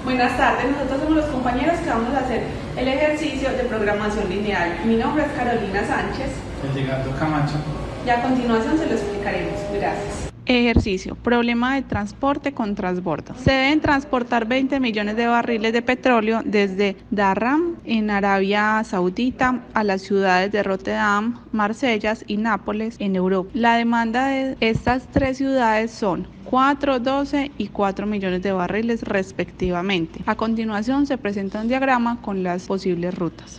Buenas tardes, nosotros somos los compañeros que vamos a hacer el ejercicio de programación lineal. Mi nombre es Carolina Sánchez. Edgardo Camacho. Y a continuación se lo explicaremos. Gracias. Ejercicio. Problema de transporte con transbordo. Se deben transportar 20 millones de barriles de petróleo desde Dhahran, en Arabia Saudita, a las ciudades de Rotterdam, Marsella y Nápoles, en Europa. La demanda de estas tres ciudades son 4, 12 y 4 millones de barriles respectivamente. A continuación se presenta un diagrama con las posibles rutas.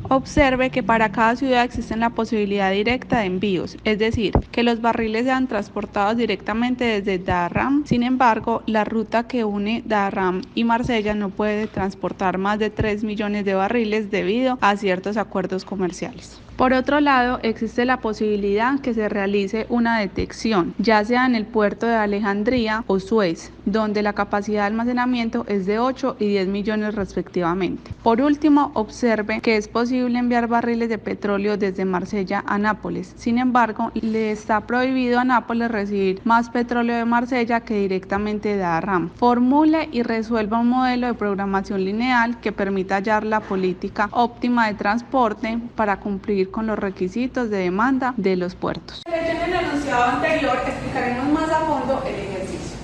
Observe que para cada ciudad existe la posibilidad directa de envíos, es decir, que los barriles sean transportados directamente desde Dhahran. Sin embargo, la ruta que une Dhahran y Marsella no puede transportar más de 3 millones de barriles debido a ciertos acuerdos comerciales. Por otro lado, existe la posibilidad que se realice una detección, ya sea en el puerto de Alejandría o Suez, donde la capacidad de almacenamiento es de 8 y 10 millones respectivamente. Por último, observe que es posible enviar barriles de petróleo desde Marsella a Nápoles. Sin embargo, le está prohibido a Nápoles recibir más petróleo de Marsella que directamente de Dhahran. Formule y resuelva un modelo de programación lineal que permita hallar la política óptima de transporte para cumplir con los requisitos de demanda de los puertos. Leyendo el enunciado anterior, explicaremos más a fondo el ejercicio.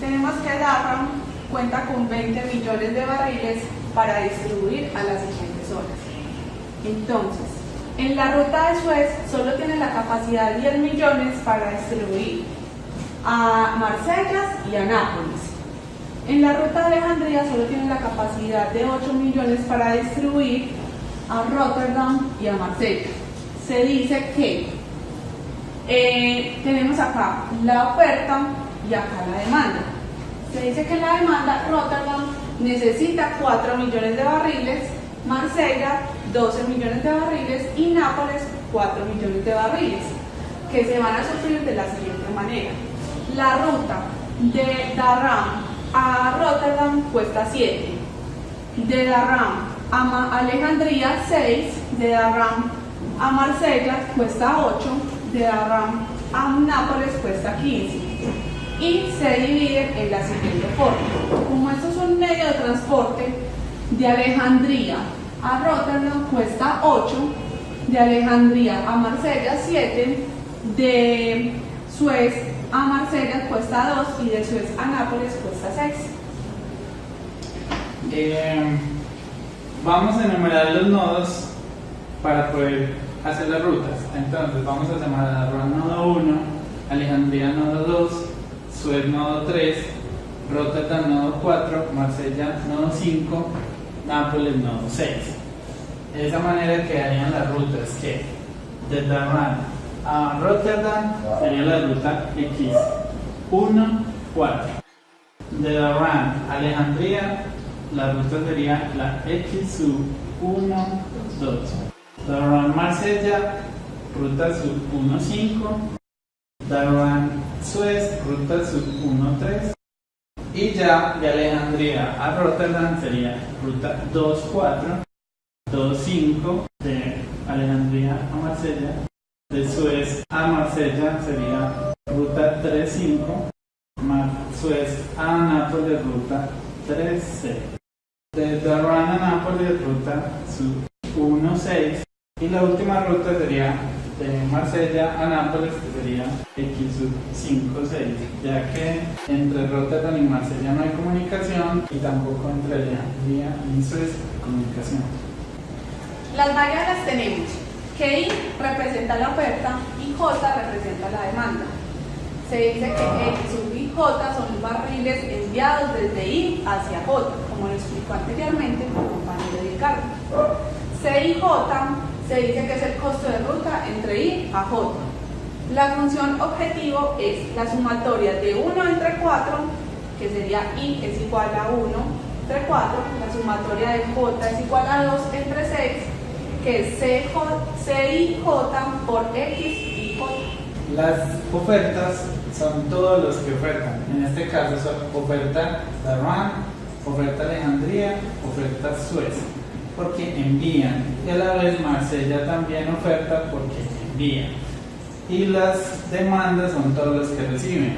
Tenemos que Dhahran cuenta con 20 millones de barriles para distribuir a las siguientes zonas. Entonces, en la ruta de Suez solo tiene la capacidad de 10 millones para distribuir a Marsella y a Nápoles. En la ruta de Alejandría solo tiene la capacidad de 8 millones para distribuir a Rotterdam y a Marsella. Se dice que tenemos acá la oferta y acá la demanda. Se dice que en la demanda Rotterdam necesita 4 millones de barriles, Marsella 12 millones de barriles y Nápoles 4 millones de barriles, que se van a sufrir de la siguiente manera. La ruta de Dhahran a Rotterdam cuesta 7, de Dhahran a Alejandría 6, de Dhahran a Marsella cuesta 8, de Dhahran a Nápoles cuesta 15 y se dividen en la siguiente forma. Como esto es un medio de transporte, de Alejandría a Rotterdam cuesta 8, de Alejandría a Marsella 7, de Suez a Marsella cuesta 2 y de Suez a Nápoles cuesta 6. Vamos a enumerar los nodos para poder hacer las rutas. Entonces vamos a separar nodo 1, Alejandría nodo 2, Suez nodo 3, Rotterdam nodo 4, Marsella nodo 5, Nápoles nodo 6. De esa manera quedarían las rutas que de Dhahran a Rotterdam sería la ruta X1, 4. De Dhahran a Alejandría la ruta sería la X1, 2. Dhahran Marsella, ruta sub 1, 5. Dhahran Suez, ruta sub 1, 3. Y ya de Alejandría a Rotterdam sería ruta 2, 4. 2, 5. De Alejandría a Marsella. De Suez a Marsella sería ruta 3, 5. Suez a Nápoles, ruta 3, 6. De Dhahran a Nápoles, ruta sub 1, 6. Y la última ruta sería de Marsella a Nápoles, que sería X sub 5, 6, ya que entre Rotterdam y Marsella no hay comunicación y tampoco entre Alejandría y Suez hay comunicación. Las variables tenemos que I representa la oferta y J representa la demanda. Se dice que X sub y J son los barriles enviados desde I hacia J, como lo explicó anteriormente mi compañero Ricardo. C y J se dice que es el costo de ruta entre I a J. La función objetivo es la sumatoria de 1 entre 4, que sería I es igual a 1 entre 4, la sumatoria de J es igual a 2 entre 6, que es C y J por X y J. Las ofertas son todos los que ofertan. En este caso son oferta Dhahran, oferta Alejandría, oferta Suez, porque envían. Y a la vez Marsella también oferta porque envía. Y las demandas son todos los que reciben.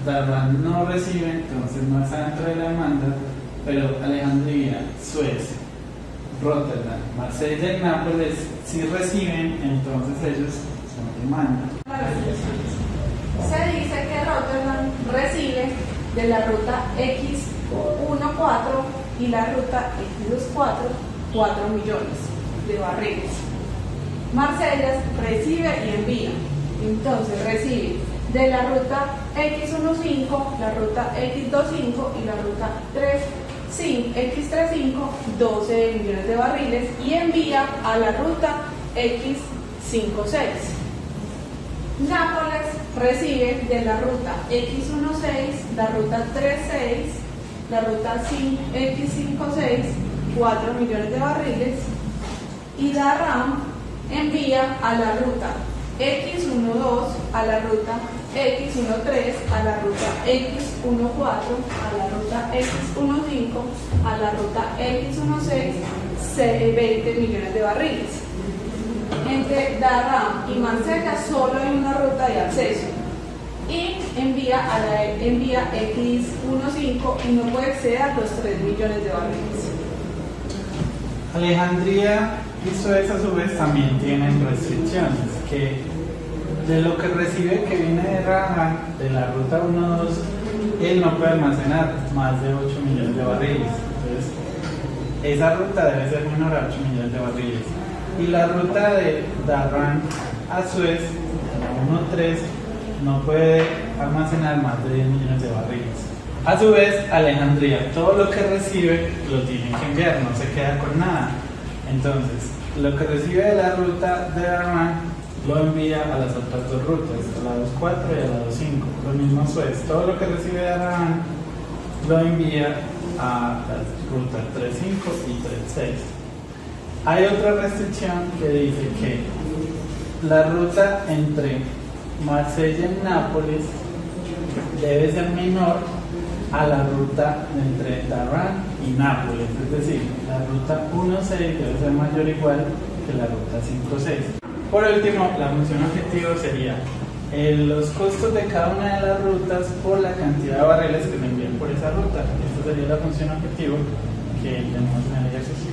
Darran no recibe, entonces no está dentro de la demanda, pero Alejandría, Suez, Rotterdam, Marsella y Nápoles sí reciben, entonces ellos son demanda. Se dice que Rotterdam recibe de la ruta X14 y la ruta X24 4 millones de barriles. Marsella recibe y envía. Entonces recibe de la ruta X15, la ruta X25 y la ruta X35 12 millones de barriles y envía a la ruta X56. Nápoles recibe de la ruta X16, la ruta 36, la ruta X56 4 millones de barriles y Darran envía a la ruta X12, a la ruta X13, a la ruta X14, a la ruta X15, a la ruta X16 20 millones de barriles. Entre Darran y Marsella solo hay una ruta de acceso y envía X15 y no puede exceder a los 3 millones de barriles. Alejandría y Suez a su vez también tienen restricciones, que de lo que recibe que viene de Darran, de la ruta 1-2, él no puede almacenar más de 8 millones de barriles. Entonces, esa ruta debe ser menor a 8 millones de barriles. Y la ruta de Darran a Suez, la 1-3, no puede almacenar más de 10 millones de barriles. A su vez, Alejandría, todo lo que recibe lo tiene que enviar, no se queda con nada. Entonces, lo que recibe de la ruta de Darran lo envía a las otras dos rutas, a la 24 y a la 25. Lo mismo Suez, todo lo que recibe de Darran lo envía a las rutas 35 y 36. Hay otra restricción que dice que la ruta entre Marsella y Nápoles debe ser menor a la ruta entre Darran y Nápoles, es decir, la ruta 1-6 debe ser mayor o igual que la ruta 5-6. Por último, la función objetivo sería los costos de cada una de las rutas por la cantidad de barriles que se envían por esa ruta. Esta sería la función objetivo que tenemos en el ejercicio.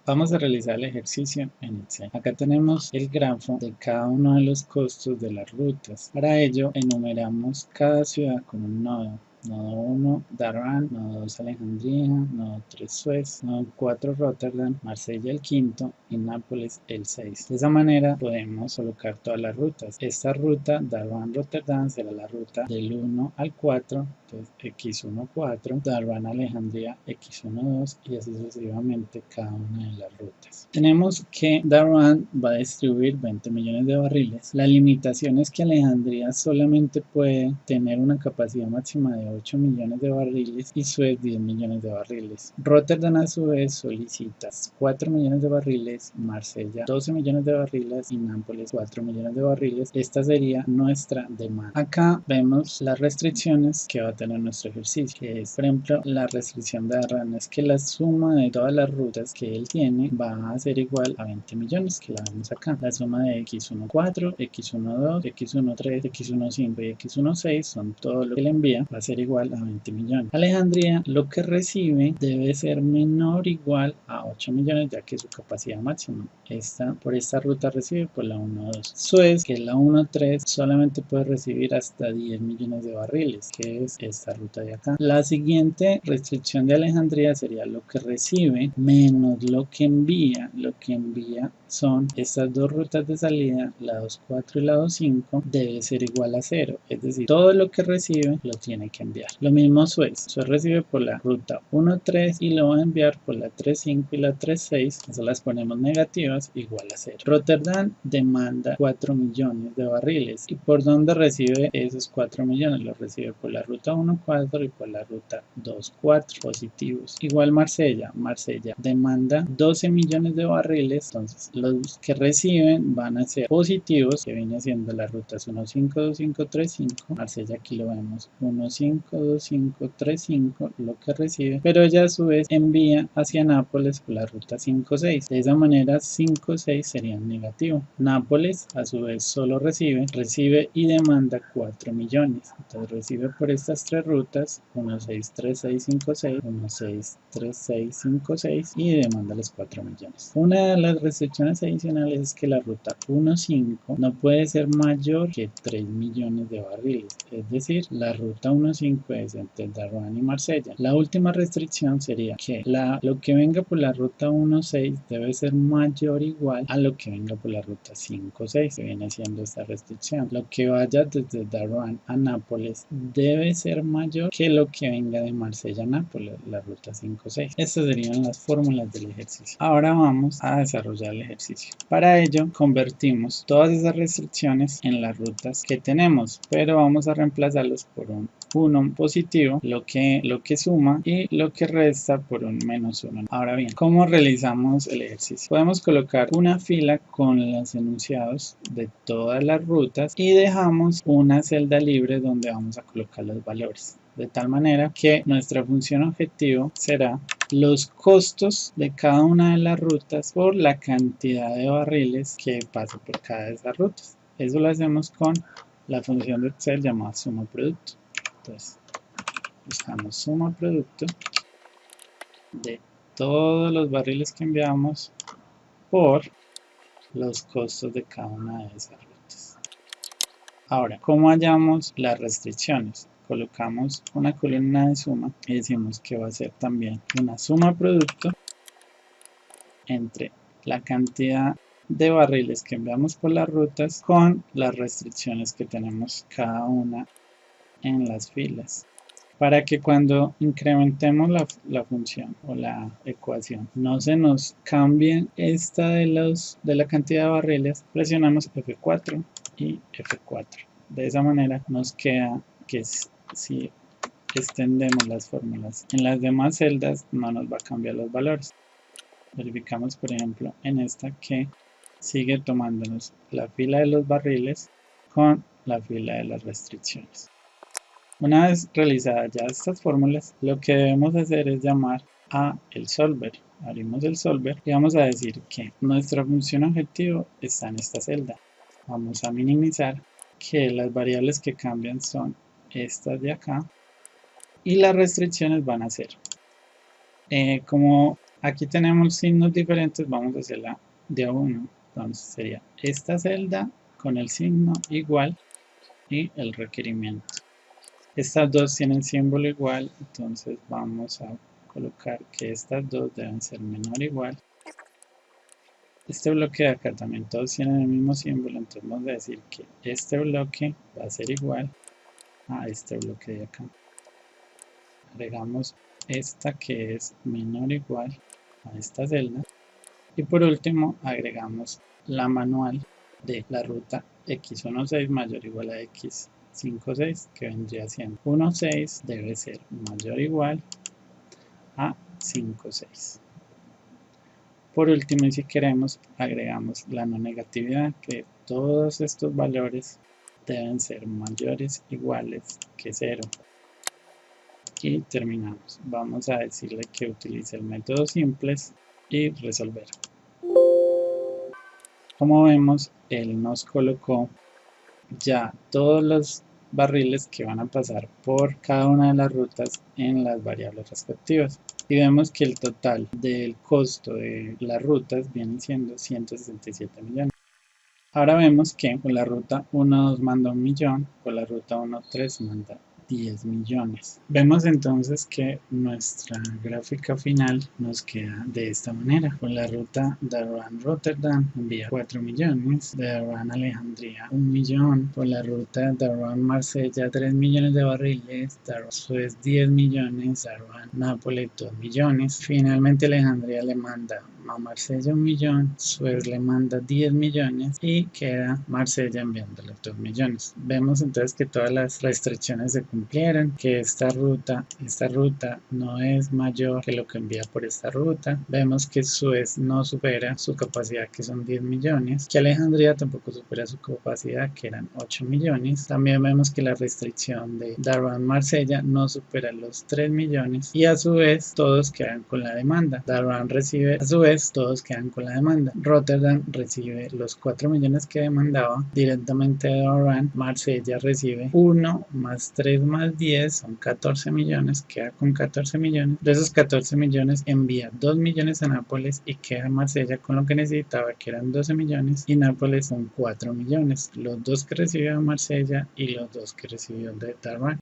Vamos a realizar el ejercicio en Excel. Acá tenemos el grafo de cada uno de los costos de las rutas. Para ello, enumeramos cada ciudad con un nodo. Nodo 1, Darran, nodo 2, Alejandría, nodo 3, Suez, nodo 4, Rotterdam, Marsella el quinto y Nápoles el 6. De esa manera podemos colocar todas las rutas. Esta ruta, Darran-Rotterdam, será la ruta del 1 al 4, entonces X14, Darran-Alejandría X12 y así sucesivamente cada una de las rutas. Tenemos que Darran va a distribuir 20 millones de barriles. La limitación es que Alejandría solamente puede tener una capacidad máxima de 8 millones de barriles y Suez 10 millones de barriles. Rotterdam a su vez solicita 4 millones de barriles, Marsella 12 millones de barriles y Nápoles 4 millones de barriles. Esta sería nuestra demanda. Acá vemos las restricciones que va a tener nuestro ejercicio, que es, por ejemplo, la restricción de Darran es que la suma de todas las rutas que él tiene va a ser igual a 20 millones, que la vemos acá. La suma de X14, X12, X13, X15 y X16 son todo lo que le envía, va a ser igual a 20 millones. Alejandría lo que recibe debe ser menor o igual a 8 millones, ya que su capacidad máxima por esta ruta recibe por la 1-2. Suez, que es la 1-3, solamente puede recibir hasta 10 millones de barriles, que es esta ruta de acá. La siguiente restricción de Alejandría sería lo que recibe menos lo que envía. Lo que envía son estas dos rutas de salida, la 2.4 y la 2.5, debe ser igual a 0, es decir, todo lo que recibe lo tiene que enviar. Lo mismo Suez recibe por la ruta 1.3 y lo va a enviar por la 3.5 y la 3.6, eso las ponemos negativas, igual a 0. Rotterdam demanda 4 millones de barriles. ¿Y por dónde recibe esos 4 millones? Los recibe por la ruta 1,4 y por la ruta 2,4 positivos. Igual Marsella demanda 12 millones de barriles, entonces los que reciben van a ser positivos, que viene siendo las rutas 152535. Marsella aquí lo vemos 152535 lo que recibe, pero ella a su vez envía hacia Nápoles por la ruta 56. De esa manera 56 serían negativo. Nápoles a su vez solo recibe y demanda 4 millones. Entonces recibe por estas tres rutas 163656, 163656 y demanda los 4 millones. Una de las restricciones adicionales es que la ruta 15 no puede ser mayor que 3 millones de barriles, es decir, la ruta 15 es entre Darwan y Marsella. La última restricción sería que lo que venga por la ruta 16 debe ser mayor o igual a lo que venga por la ruta 56, que viene siendo esta restricción. Lo que vaya desde Darwan a Nápoles debe ser mayor que lo que venga de Marsella a Nápoles, la ruta 56. Estas serían las fórmulas del ejercicio. Ahora vamos a desarrollar el ejercicio. Para ello convertimos todas esas restricciones en las rutas que tenemos, pero vamos a reemplazarlos por un 1 positivo, lo que suma, y lo que resta por un -1. Ahora bien, ¿cómo realizamos el ejercicio? Podemos colocar una fila con los enunciados de todas las rutas y dejamos una celda libre donde vamos a colocar los valores, de tal manera que nuestra función objetivo será los costos de cada una de las rutas por la cantidad de barriles que pase por cada de esas rutas. Eso lo hacemos con la función de Excel llamada suma producto. Entonces buscamos suma producto de todos los barriles que enviamos por los costos de cada una de esas rutas. Ahora, ¿cómo hallamos las restricciones? Colocamos una columna de suma y decimos que va a ser también una suma producto entre la cantidad de barriles que enviamos por las rutas con las restricciones que tenemos cada una en las filas, para que cuando incrementemos la función o la ecuación no se nos cambie esta de la cantidad de barriles. Presionamos F4 y F4. De esa manera nos queda que si extendemos las fórmulas en las demás celdas no nos va a cambiar los valores. Verificamos, por ejemplo, en esta que sigue tomándonos la fila de los barriles con la fila de las restricciones. Una vez realizadas ya estas fórmulas, lo que debemos hacer es llamar a el solver. Abrimos el solver y vamos a decir que nuestra función objetivo está en esta celda. Vamos a minimizar que las variables que cambian son estas de acá y las restricciones van a ser. Como aquí tenemos signos diferentes, vamos a hacerla de a uno. Entonces sería esta celda con el signo igual y el requerimiento. Estas dos tienen símbolo igual, entonces vamos a colocar que estas dos deben ser menor o igual. Este bloque de acá también todos tienen el mismo símbolo, entonces vamos a decir que este bloque va a ser igual a este bloque de acá. Agregamos esta que es menor o igual a esta celda. Y por último agregamos la manual de la ruta x16 mayor o igual a x56, que vendría siendo 16 debe ser mayor o igual a 56. Por último, y si queremos, agregamos la no negatividad, que todos estos valores deben ser mayores o iguales que 0. Y terminamos. Vamos a decirle que utilice el método simples y resolver. Como vemos, él nos colocó ya todos los barriles que van a pasar por cada una de las rutas en las variables respectivas. Y vemos que el total del costo de las rutas viene siendo 167 millones. Ahora vemos que por la ruta 1.2 manda 1 millón, por la ruta 1.3 manda 10 millones. Vemos entonces que nuestra gráfica final nos queda de esta manera. Por la ruta Darwan-Rotterdam envía 4 millones, de Darwan-Alejandría 1 millón, por la ruta Darwan-Marsella 3 millones de barriles, Darwan-Suez 10 millones, Darwan-Nápoles 2 millones. Finalmente Alejandría le manda a Marsella 1 millón, Suez le manda 10 millones y queda Marsella enviándole 2 millones. Vemos entonces que todas las restricciones se cumplieron, que esta ruta no es mayor que lo que envía por esta ruta. Vemos que Suez no supera su capacidad, que son 10 millones, que Alejandría tampoco supera su capacidad, que eran 8 millones. También vemos que la restricción de Darwan-Marsella no supera los 3 millones y a su vez todos quedan con la demanda. Darwan recibe, a su vez todos quedan con la demanda. Rotterdam recibe los 4 millones que demandaba directamente de Darwan. Marsella recibe 1 más 3 más 10, son 14 millones, queda con 14 millones. De esos 14 millones envía 2 millones a Nápoles y queda Marsella con lo que necesitaba, que eran 12 millones, y Nápoles con 4 millones, los 2 que recibió Marsella y los 2 que recibió de Darwan.